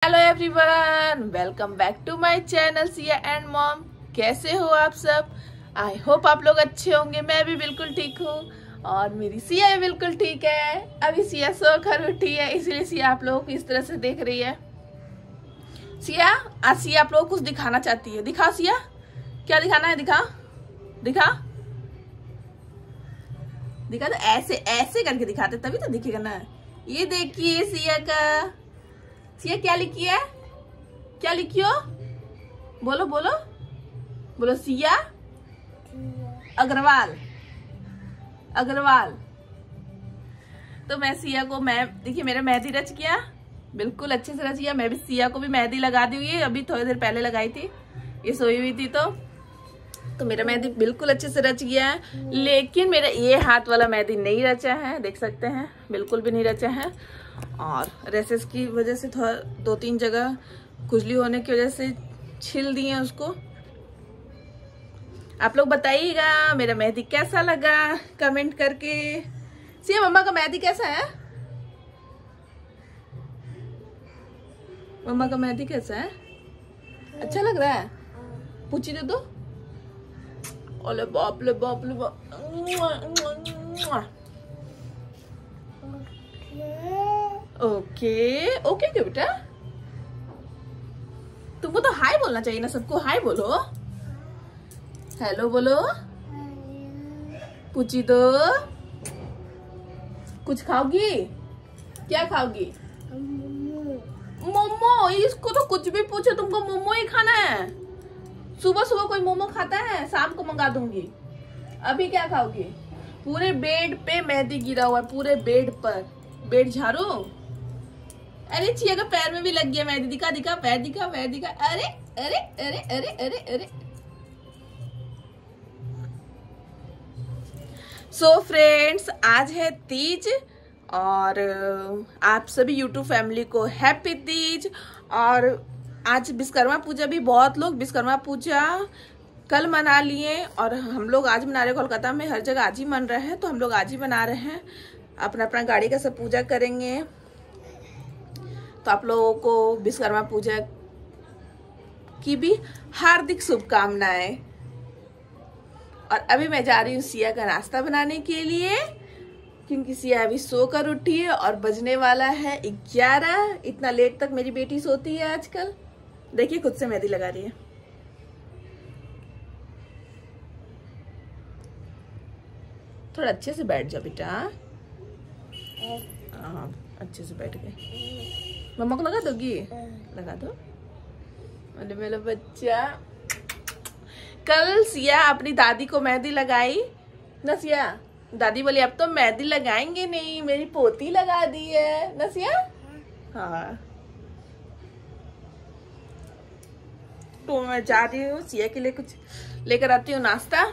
Hello everyone, welcome back to my channel Siya and mom. कैसे हो आप सब? आई होप आप लोग अच्छे होंगे। मैं भी बिल्कुल ठीक हूँ और मेरी सिया भी बिल्कुल ठीक है। अभी सिया सो कर उठी है, इसलिए सिया आप लोगों को इस तरह से देख रही है। सिया, आज सिया आप लोगों को कुछ दिखाना चाहती है। दिखा सिया, क्या दिखाना है? दिखा दिखा दिखा। तो ऐसे ऐसे करके दिखाते तभी तो दिखेगा ना। ये देखिए सिया का। सिया क्या लिखी है? क्या लिखी हो? बोलो बोलो बोलो। सिया अग्रवाल। अग्रवाल। तो मैं सिया को देखिए मेरा मेहंदी रच गया, बिल्कुल अच्छे से रच गया। मैं भी सिया को भी मेहंदी लगा दी हुई है, अभी थोड़ी देर पहले लगाई थी। ये सोई हुई थी तो मेरा मेहंदी बिल्कुल अच्छे से रच गया है। लेकिन मेरा ये हाथ वाला मेहंदी नहीं रचा है, देख सकते हैं, बिल्कुल भी नहीं रचा है। और रेसेस की वजह से थोड़ा 2-3 जगह खुजली होने की वजह से छिल दिए उसको। आप लोग बताइएगा मेरा मेहंदी कैसा लगा कमेंट करके। सिया, मम्मा का मेहंदी कैसा है? मम्मा का मेहंदी कैसा है? अच्छा लग रहा है? पूछी दे दो। ओले बाप ले बाप ले बाप। ओके ओके क्यों बेटा? तुमको तो हाय बोलना चाहिए ना, सबको हाय बोलो, हेलो बोलो। पूछी दो। कुछ खाओगी? क्या खाओगी? मोमो। इसको तो कुछ भी पूछो, तुमको मोमो ही खाना है। सुबह सुबह कोई मोमो खाता है? शाम को मंगा दूंगी। अभी क्या खाओगी? पूरे बेड पे मेहंदी गिरा हुआ है, पूरे बेड पर। बेड झाड़ू। अरे चिया का पैर में भी लग गया मेहंदी। दिखा दिखा, पैर दिखा, पैर दिखा। अरे अरे अरे अरे अरे अरे। सो फ्रेंड्स, आज है तीज और आप सभी यूट्यूब फैमिली को हैप्पी तीज। और आज विश्वकर्मा पूजा भी, बहुत लोग विश्वकर्मा पूजा कल मना लिए और हम लोग आज मना रहे हैं। कोलकाता में हर जगह आज ही मन रहे हैं, तो हम लोग आज ही मना रहे हैं। अपना अपना गाड़ी का सब पूजा करेंगे। तो आप लोगों को विश्वकर्मा पूजा की भी हार्दिक शुभकामनाएं। और अभी मैं जा रही हूँ सिया का नाश्ता बनाने के लिए, क्योंकि सिया अभी सोकर उठी है और बजने वाला है 11। इतना लेट तक मेरी बेटी सोती है आजकल। देखिए खुद से मेहंदी लगा रही है। थोड़ा अच्छे से बैठ जाओ बेटा। हाँ, अच्छे से बैठ गए। मम्मा को लगा दोगी? लगा दो। अरे मेरा बच्चा। कल सिया अपनी दादी को मेहंदी लगाई ना। सिया, दादी बोली अब तो मेहंदी लगाएंगे नहीं, मेरी पोती लगा दी है ना सिया। हाँ, तो मैं जा रही हूँ सिया के लिए कुछ लेकर आती हूँ नाश्ता।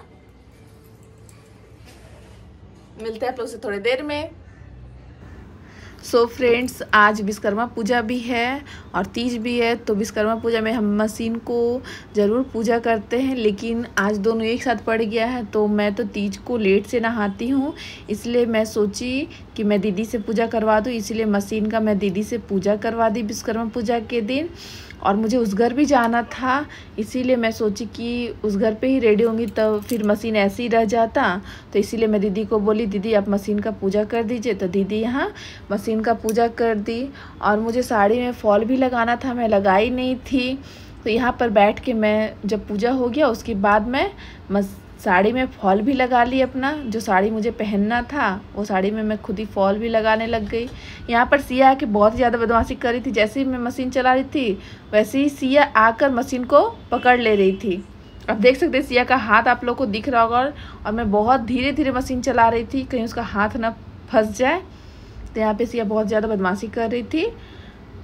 मिलते हैं आप लोग से थोड़ी देर में। सो फ्रेंड्स, आज विश्वकर्मा पूजा भी है और तीज भी है। तो विश्वकर्मा पूजा में हम मशीन को ज़रूर पूजा करते हैं, लेकिन आज दोनों एक साथ पड़ गया है। तो मैं तो तीज को लेट से नहाती हूँ, इसलिए मैं सोची कि मैं दीदी से पूजा करवा दूँ। इसलिए मशीन का मैं दीदी से पूजा करवा दी विश्वकर्मा पूजा के दिन। और मुझे उस घर भी जाना था, इसीलिए मैं सोची कि उस घर पे ही रेडी होंगी, तो फिर मशीन ऐसे ही रह जाता। तो इसीलिए मैं दीदी को बोली, दीदी आप मशीन का पूजा कर दीजिए। तो दीदी यहाँ मशीन का पूजा कर दी। और मुझे साड़ी में फॉल भी लगाना था, मैं लगाई नहीं थी। तो यहाँ पर बैठ के मैं, जब पूजा हो गया उसके बाद मैं साड़ी में फॉल भी लगा ली। अपना जो साड़ी मुझे पहनना था वो साड़ी में मैं खुद ही फॉल भी लगाने लग गई। यहाँ पर सिया आके बहुत ज़्यादा बदमाशी कर रही थी। जैसे ही मैं मशीन चला रही थी वैसे ही सिया आकर मशीन को पकड़ ले रही थी। अब देख सकते हैं सिया का हाथ आप लोग को दिख रहा होगा। और मैं बहुत धीरे धीरे मशीन चला रही थी, कहीं उसका हाथ ना फंस जाए। तो यहाँ पर सिया बहुत ज़्यादा बदमाशी कर रही थी।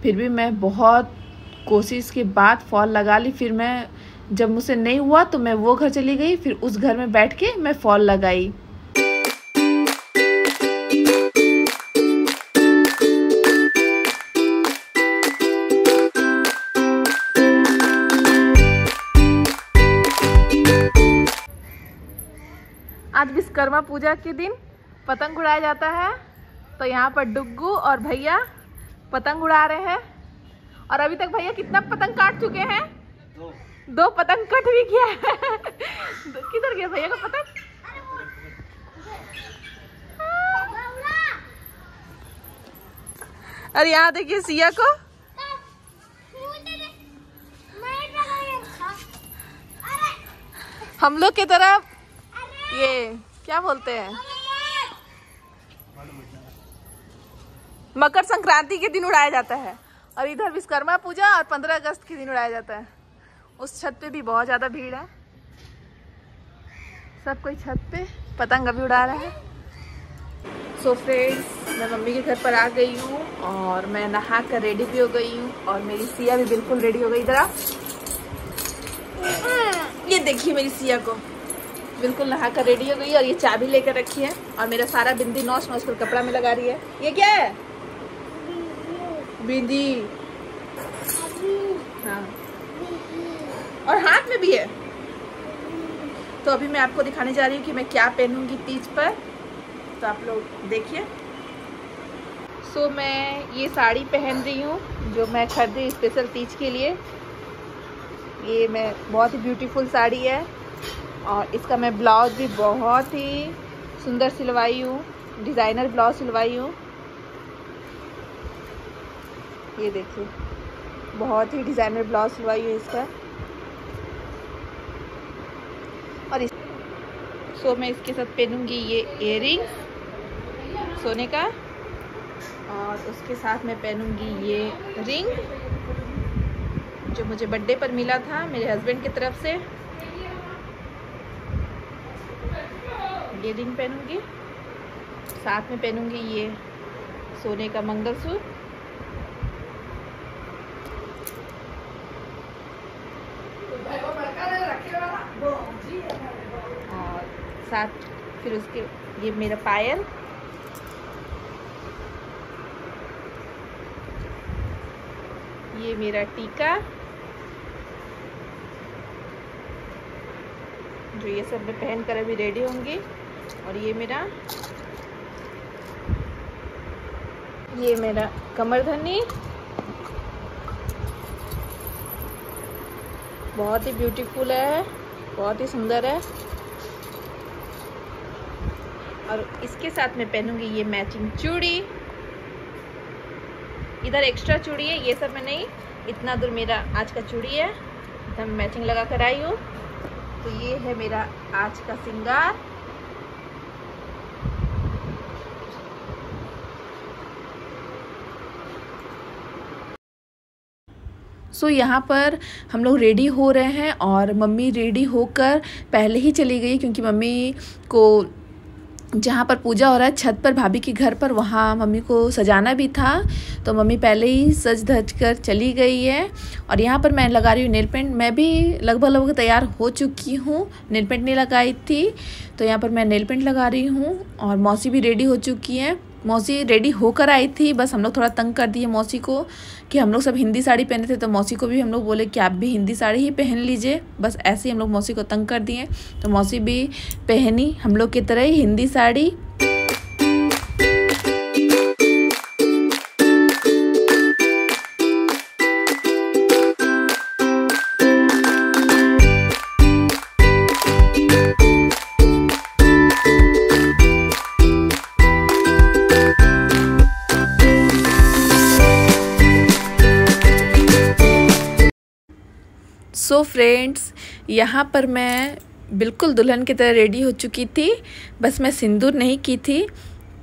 फिर भी मैं बहुत कोशिश के बाद फॉल लगा ली। फिर मैं, जब मुझसे नहीं हुआ तो मैं वो घर चली गई, फिर उस घर में बैठ के मैं फॉल लगाई। आज विश्वकर्मा पूजा के दिन पतंग उड़ाया जाता है। तो यहाँ पर डुग्गू और भैया पतंग उड़ा रहे हैं और अभी तक भैया कितना पतंग काट चुके हैं? 2 पतंग कट भी किया है। किधर गया भैया का पतंग? अरे यहाँ देखिए सिया को। हम लोग की तरफ ये क्या बोलते हैं, मकर संक्रांति के दिन उड़ाया जाता है, और इधर विश्वकर्मा पूजा और 15 अगस्त के दिन उड़ाया जाता है। उस छत पे भी बहुत ज्यादा भीड़ है, सब कोई छत पे पतंग अभी उड़ा रहा है। सो फ्रेंड्स, मैं मम्मी के घर पर आ गई हूँ और मैं नहा कर रेडी भी हो गई हूँ, और मेरी सिया भी बिल्कुल रेडी हो गई। इधर आप ये देखिए, मेरी सिया को बिल्कुल नहा कर रेडी हो गई, और ये चाबी लेकर रखी है, और मेरा सारा बिंदी नौच नौच कर कपड़ा में लगा रही है। ये क्या है? बिंदी। हाँ, और हाथ में भी है। तो अभी मैं आपको दिखाने जा रही हूँ कि मैं क्या पहनूंगी तीज पर, तो आप लोग देखिए। सो मैं ये साड़ी पहन रही हूँ जो मैं खरीदी स्पेशल तीज के लिए। ये मैं बहुत ही ब्यूटीफुल साड़ी है, और इसका मैं ब्लाउज भी बहुत ही सुंदर सिलवाई हूँ, डिज़ाइनर ब्लाउज सिलवाई हूँ। ये देखिए, बहुत ही डिज़ाइनर ब्लाउज सिलवाई हूँ इसका। और सो मैं इसके साथ पहनूंगी ये इयररिंग्स सोने का, और उसके साथ मैं पहनूंगी ये रिंग जो मुझे बर्थडे पर मिला था मेरे हस्बैंड की तरफ से। ये रिंग पहनूंगी, साथ में पहनूंगी ये सोने का मंगलसूत्र, और साथ फिर उसके ये मेरा पायल, ये मेरा टीका, जो ये सब मैं पहन कर अभी रेडी होंगी। और ये मेरा कमरधनी, बहुत ही ब्यूटीफुल है, बहुत ही सुंदर है। और इसके साथ मैं पहनूंगी ये मैचिंग चूड़ी। इधर एक्स्ट्रा चूड़ी है, ये सब में नहीं, इतना दूर मेरा आज का चूड़ी है, एकदम मैचिंग लगा कर आई हूँ। तो ये है मेरा आज का श्रृंगार। सो यहाँ पर हम लोग रेडी हो रहे हैं, और मम्मी रेडी होकर पहले ही चली गई, क्योंकि मम्मी को जहाँ पर पूजा हो रहा है छत पर भाभी के घर पर, वहाँ मम्मी को सजाना भी था, तो मम्मी पहले ही सज धज कर चली गई है। और यहाँ पर मैं लगा रही हूँ नेल पेंट। मैं भी लगभग तैयार हो चुकी हूँ, नेल पेंट नहीं लगाई थी, तो यहाँ पर मैं नेल पेंट लगा रही हूँ। और मौसी भी रेडी हो चुकी है, मौसी रेडी होकर आई थी, बस हम लोग थोड़ा तंग कर दिए मौसी को कि हम लोग सब हिंदी साड़ी पहने थे, तो मौसी को भी हम लोग बोले कि आप भी हिंदी साड़ी ही पहन लीजिए। बस ऐसे ही हम लोग मौसी को तंग कर दिए, तो मौसी भी पहनी हम लोग की तरह ही हिंदी साड़ी। सो फ्रेंड्स, यहाँ पर मैं बिल्कुल दुल्हन की तरह रेडी हो चुकी थी, बस मैं सिंदूर नहीं की थी,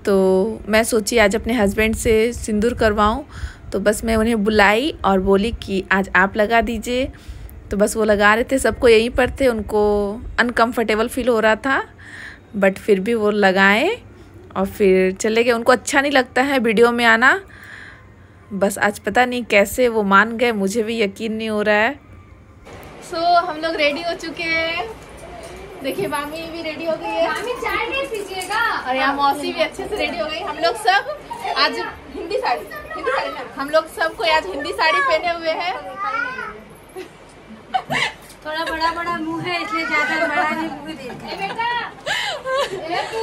तो मैं सोची आज अपने हस्बैंड से सिंदूर करवाऊँ। तो बस मैं उन्हें बुलाई और बोली कि आज आप लगा दीजिए। तो बस वो लगा रहे थे, सबको यहीं पर थे, उनको अनकम्फर्टेबल फील हो रहा था, बट फिर भी वो लगाए और फिर चले गए। उनको अच्छा नहीं लगता है वीडियो में आना, बस आज पता नहीं कैसे वो मान गए, मुझे भी यकीन नहीं हो रहा है। सो हम लोग रेडी हो चुके हैं, देखिए मामी भी रेडी हो गई है, मामी चाय नहीं पीजिएगा, और यहाँ मौसी भी अच्छे से रेडी हो गई। हम लोग सब आज हिंदी साड़ी ना, हम लोग सब कोई आज हिंदी साड़ी पहने हुए हैं। थोड़ा बड़ा मुंह है इसलिए ज्यादा बड़ा नहीं मुंह देखा।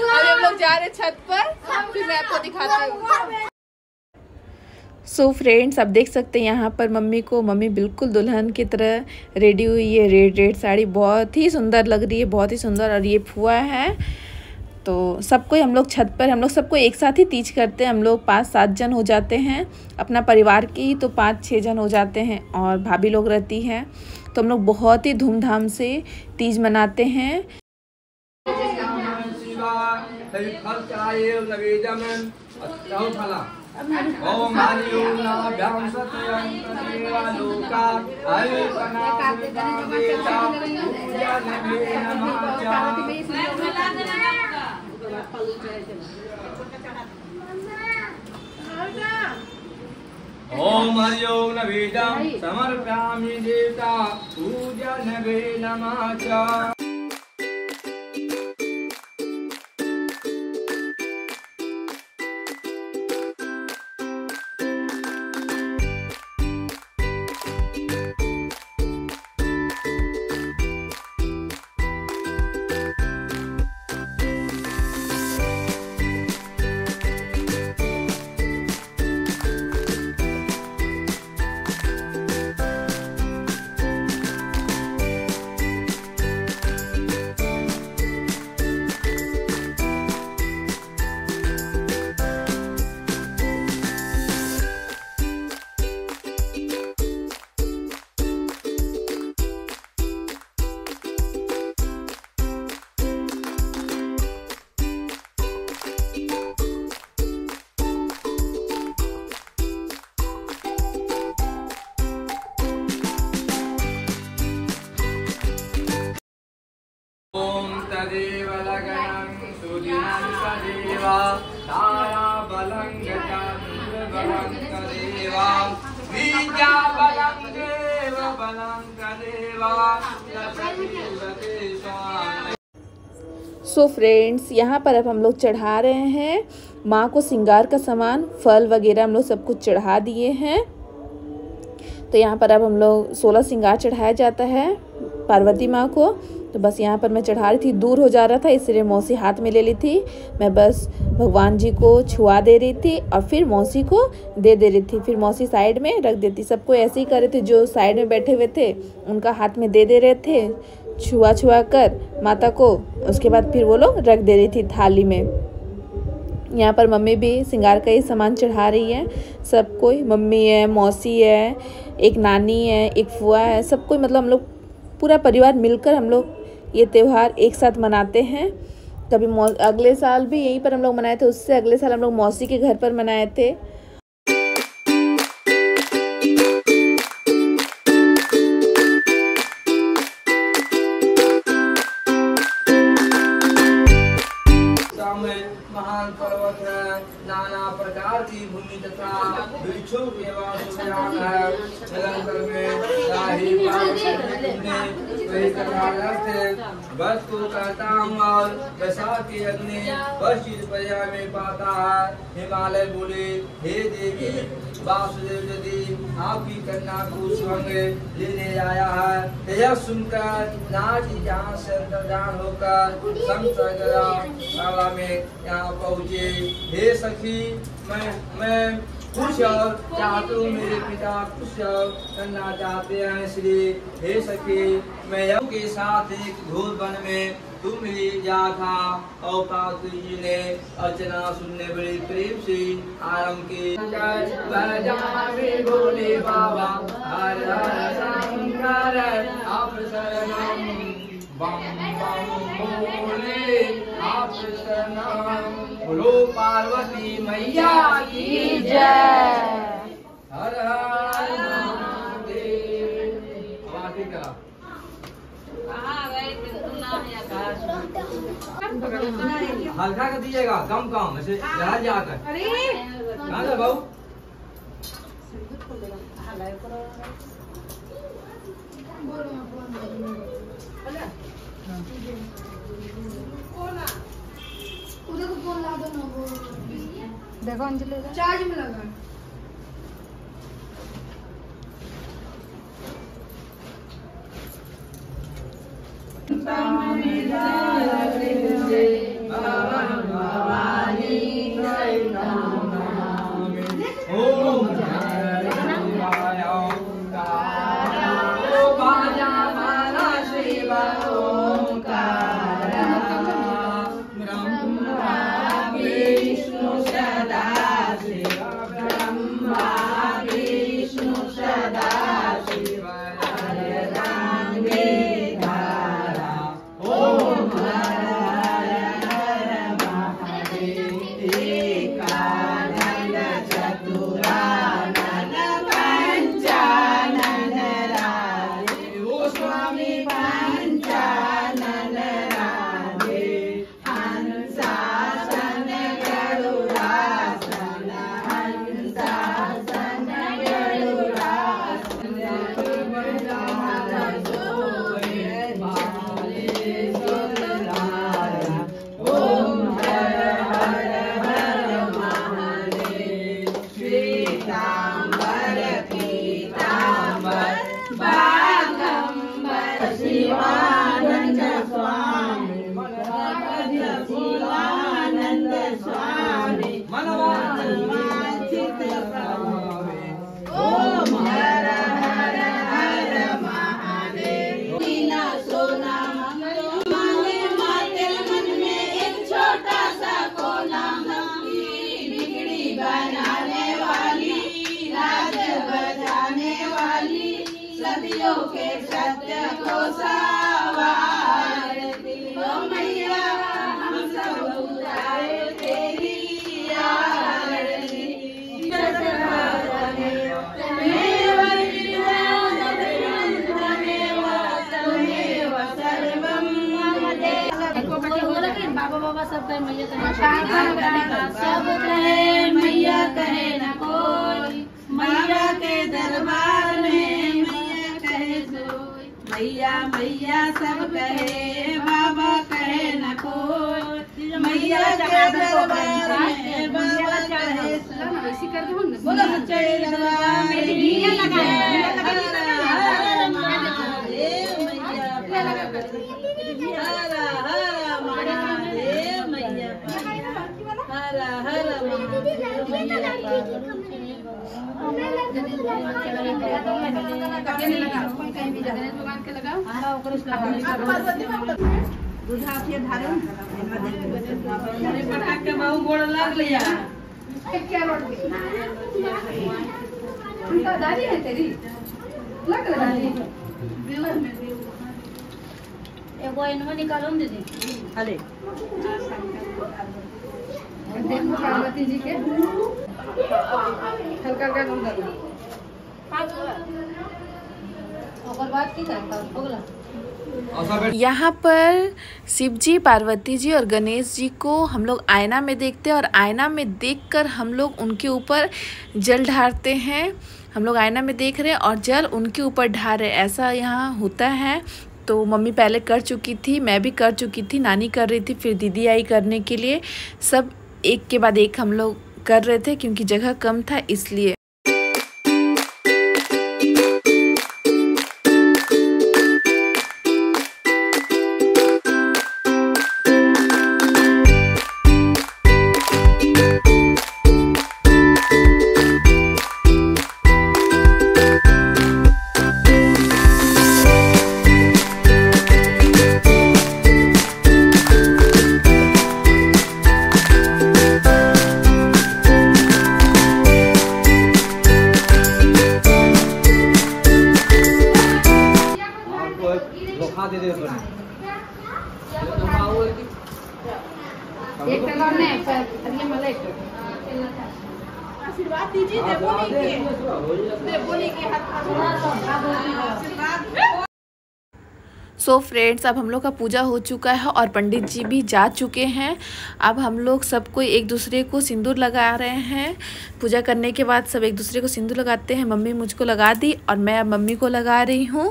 अभी हम लोग जा रहे छत पर, फिर मैं आपको दिखाती हूँ। सो फ्रेंड्स, आप देख सकते हैं यहाँ पर मम्मी बिल्कुल दुल्हन की तरह रेडी हुई है। रेड साड़ी बहुत ही सुंदर लग रही है, बहुत ही सुंदर। और ये फुआ है, तो सबको हम लोग छत पर, हम लोग सबको एक साथ ही तीज करते हैं। हम लोग 5-7 जन हो जाते हैं, अपना परिवार के ही तो 5-6 जन हो जाते हैं, और भाभी लोग रहती हैं। तो हम लोग बहुत ही धूमधाम से तीज मनाते हैं। ओम हरिओम नवेदं समर्पयामि देवता पूजनवे नमः च। तदेव लगनं सुदिनं तदेव ताराबलं गजानन्दबलं तदेव विद्याबलं देवबलं तदेव तदेव स्वामी। सो फ्रेंड्स, यहाँ पर अब हम लोग चढ़ा रहे हैं माँ को श्रृंगार का सामान, फल वगैरह हम लोग सब कुछ चढ़ा दिए हैं। तो यहाँ पर अब हम लोग 16 श्रृंगार चढ़ाया जाता है पार्वती माँ को। तो बस यहाँ पर मैं चढ़ा रही थी, दूर हो जा रहा था इसलिए मौसी हाथ में ले ली थी। मैं बस भगवान जी को छुआ दे रही थी और फिर मौसी को दे रही थी। फिर मौसी साइड में रख देती। सबको ऐसे ही कर रहे थे, जो साइड में बैठे हुए थे उनका हाथ में दे रहे थे छुआ कर माता को। उसके बाद फिर वो लोग रख दे रही थी थाली में। यहाँ पर मम्मी भी श्रृंगार का ही सामान चढ़ा रही है। सब कोई, मम्मी है, मौसी है, एक नानी है, एक फुआ है, सब कोई, मतलब हम लोग पूरा परिवार मिलकर हम लोग ये त्यौहार एक साथ मनाते हैं। कभी अगले साल भी यहीं पर हम लोग मनाए थे, उससे अगले साल हम लोग मौसी के घर पर मनाए थे। महान पर्वत है, नाना प्रकार की भूमि तथा वृक्षों के वास है। निरंतर में बस को कहता हूँ और बैसाखी अग्नि पश्चिम पर्या में पाता है। हिमालय बोले, हे देवी वासुदेव यदि आपकी कन्या को स्वयं लेने आया है। यह सुनकर नाथ यहाँ से अंतर्धान होकर संसार में यहाँ पहुँचे। हे सखी, मैं खुश और चाहते हूँ, मेरे पिता खुश करना चाहते हैं, इसलिए हे सखी मैं यम के साथ एक घोर वन में तुम ही जा था। और पार्वती जी ने अर्चना सुनने बड़े प्रेम से आरंभ की। बोले बाबा हर हर शंकर आप शरणम, बम बम बोले आप शरणम। बोलो पार्वती मैया की जय। हर हर महादेव। हल्का कर दीजिएगा, कम कम ऐसे जरा जाकर। कहाँ जा बाबू? देखो अंजलि चार्ज में लगा। ओम के सत्य को सवारती ओ मैया हम सब उतारे तेरी आरती। बाबा बाबा सब कहे मैया सब कहे मैया कहे न कोई, मैया के दरबार में मैया मैया सब कहे बाबा कहे न कोई, मैया के दरबार में बाबा कहे ऐसी कर दो ना बोलो सच्चे दरबार में मैया लगाए हर हर महादेव मैया हर हर महादेव मैया हर हर बहु गोड़ लग लिया दादी है तेरी लग एगो इनमें निकालो न दीदी अरे देखो पार्वती जी के हल्का हल्का कम कर और बात की करता यहाँ पर शिव जी, पार्वती जी और गणेश जी को हम लोग आईना में देखते हैं और आईना में देखकर हम लोग उनके ऊपर जल ढारते हैं। हम लोग आईना में देख रहे हैं और जल उनके ऊपर ढार रहे, ऐसा यहाँ होता है। तो मम्मी पहले कर चुकी थी, मैं भी कर चुकी थी, नानी कर रही थी, फिर दीदी आई करने के लिए। सब एक के बाद एक हम लोग कर रहे थे क्योंकि जगह कम था इसलिए। आशीर्वाद दीजिए सो फ्रेंड्स, अब हम लोग का पूजा हो चुका है और पंडित जी भी जा चुके हैं। अब हम लोग सबको एक दूसरे को सिंदूर लगा रहे हैं। पूजा करने के बाद सब एक दूसरे को सिंदूर लगाते हैं। मम्मी मुझको लगा दी और मैं अब मम्मी को लगा रही हूँ।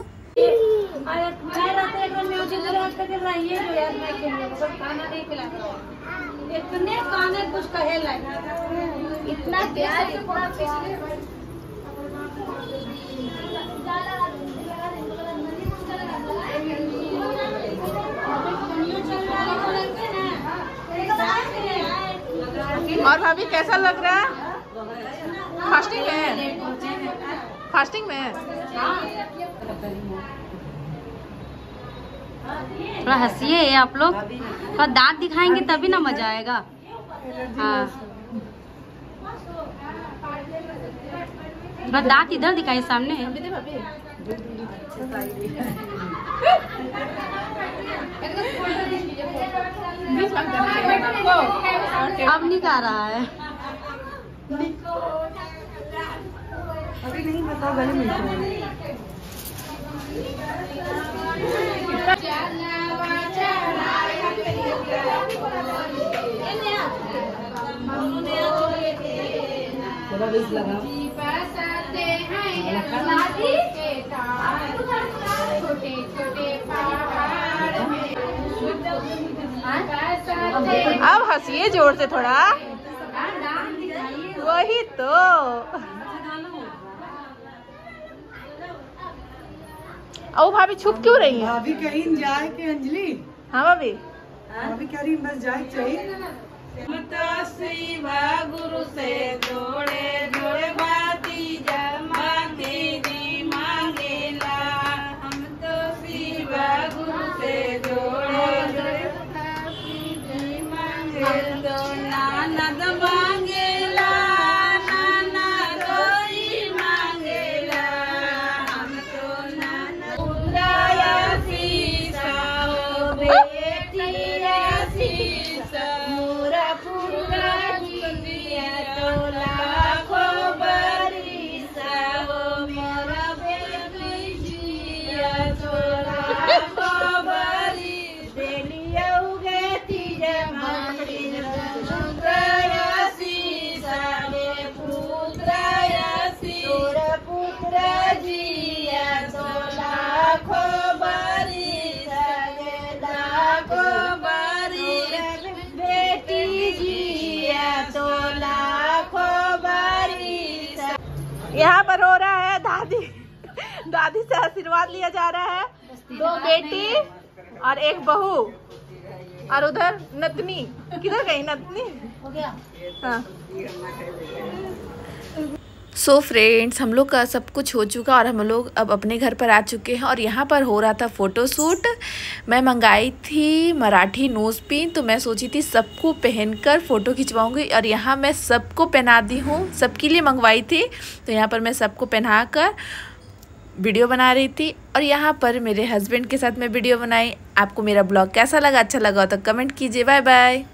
इतने काने कुछ कहे इतना प्यार और भाभी कैसा लग रहा है? फास्टिंग में? फास्टिंग में? थोड़ा हंसिए आप लोग, थोड़ा दांत दिखाएंगे तभी ना मजा आएगा। हाँ, थोड़ा दांत इधर दिखाइए सामने। अब नहीं खा रहा है। अभी नहीं बताओ गले में लगा अब हंसिए जोर से थोड़ा, वही तो। ओ भाभी छुप क्यों रही है? भाभी कहीं जाए के अंजलि? हाँ भाभी, भाभी कह रही बस जाए चाहिए। शिवा गुरु से जोड़े जोड़े बाती जमाती दी मांगेला, हम तो शिवा गुरु से जोड़े जोड़े बाती दी मांगेला, तो नानद मांगेला नाना रोई मांगेला, हम तो नानद पुत्राया सीसा हो बेटिया सीसा, मोरा पुरा जिया तो लाखों बरिसा हो, मोरा बेटी जिया तो लाखों बरिस, देलिया उगे तीजे मांगी पुत्राया सीसा रे पुत्राया सीसा, पुत्र जिया तो लाखों बरिस गे लाखों बरिस, बेटी जिया तो लाखों बरिस। यहाँ पर हो रहा है दादी से आशीर्वाद लिया जा रहा है। 2 बेटी और 1 बहू, और उधर नतनी, किधर गई नतनी? हो गया हाँ। सो फ्रेंड्स, हम लोग का सब कुछ हो चुका और हम लोग अब अपने घर पर आ चुके हैं। और यहाँ पर हो रहा था फ़ोटोशूट। मैं मंगाई थी मराठी नोज़ पिन, तो मैं सोची थी सबको पहनकर फ़ोटो खिंचवाऊँगी। और यहाँ मैं सबको पहना दी हूँ, सबके लिए मंगवाई थी। तो यहाँ पर मैं सबको पहना कर वीडियो बना रही थी। और यहाँ पर मेरे हस्बैंड के साथ मैं वीडियो बनाई। आपको मेरा ब्लॉग कैसा लगा? अच्छा लगा तो कमेंट कीजिए। Bye bye.